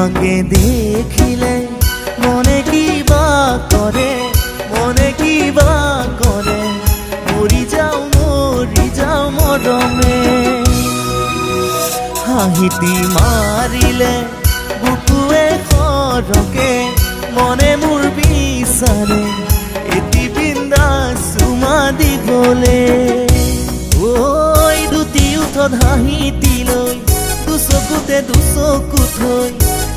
তোমাকে দেখিলে মনে কিবা কৰে, মনে কিবা কৰে, মৰি যাও মৰমে। হাঁহিটি মাৰিলে বুকুৱে সৰকে, মনে মোৰ বিচাৰে এটি বিন্দাছ চুমা দিবলে। ঐ দুটি উঠত হাঁহিটি লৈ, দুচকুতে দুচকু থৈ,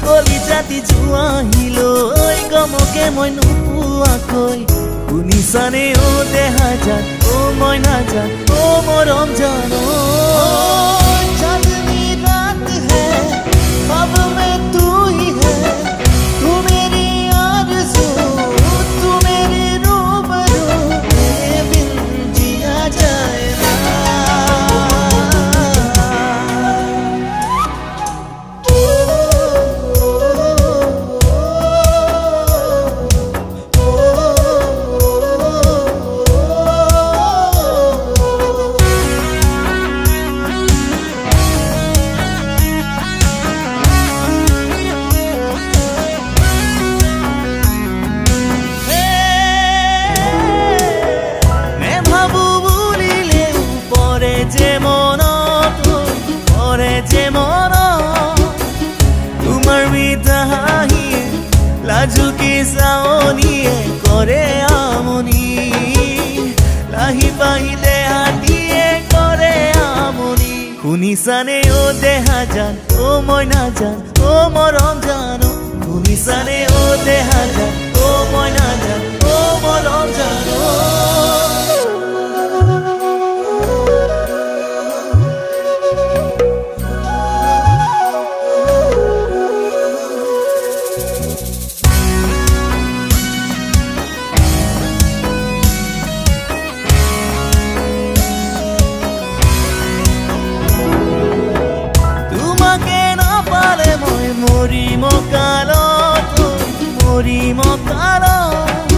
কলিজাতি জোৱাহিলৈ গমকে মই নোপোৱাকৈ। শুনিছানে অ দেহা জান, অ মই নাজান, অ মৰম জান। চাঁদনী রাত है ख्वाब में तू ही है, तू मेरी आरज़ू, तू मेरे रूबरू, तेरे बिन जिया जाए ना। তোমাৰ মিঠা হাঁহিয়ে লাজুকী চাৱনিয়ে কৰে আমনি, লাহি পাহিলে হাতীয়ে কৰে আমনি। শুনিছানে অ দেহা জান, অ মই নাজান, অ মৰম জানো। শুনিছানে অ দেহা জান, অ মই নাজান, অ মৰম জানো। মৰিম কালত, মৰিম কালত,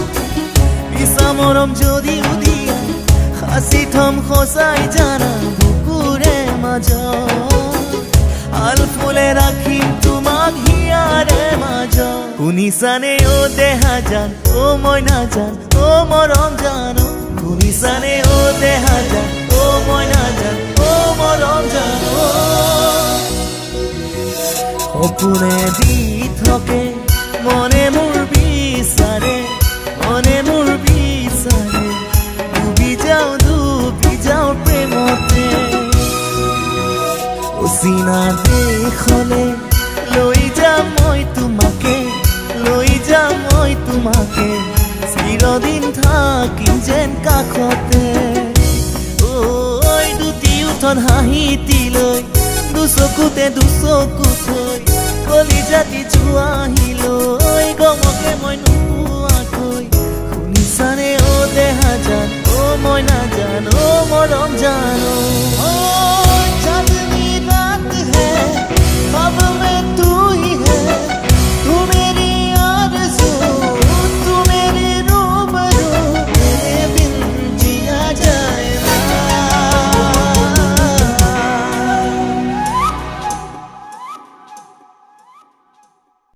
মিছা মৰম যদি উদিয়া সাঁচি থম সঁচাই জানা বুকুৰে মাজত। আল ফুলে ৰাখিম তোমাক হিয়াৰে মাজত। শুনিছানে অ দেহা জান, অ মই নাজান, অ মৰম জানো। শুনিছানে অ দেহা জান, অ মই নাজান, অ মৰম জানো। সপোনে দি থাকে মনে মোৰ বিচাৰে, মনে মোৰ বিচাৰে, ডুবি যাওঁ প্ৰেমতে। অচিনা দেশলে লৈ যাম মই তোমাকে, লৈ যাম মই তোমাকে, চিৰদিন থাকিম যেন কাষতে। ঐ দুটি উঠত হাঁহিটি লৈ, দুচকুতে দুচকু থৈ, কলিজাতি জোৱাহিলৈ গমকে মই নোপোৱাকৈ। শুনিছানে অ দেহা জান, অ মই নাজান, অ মৰম জানো।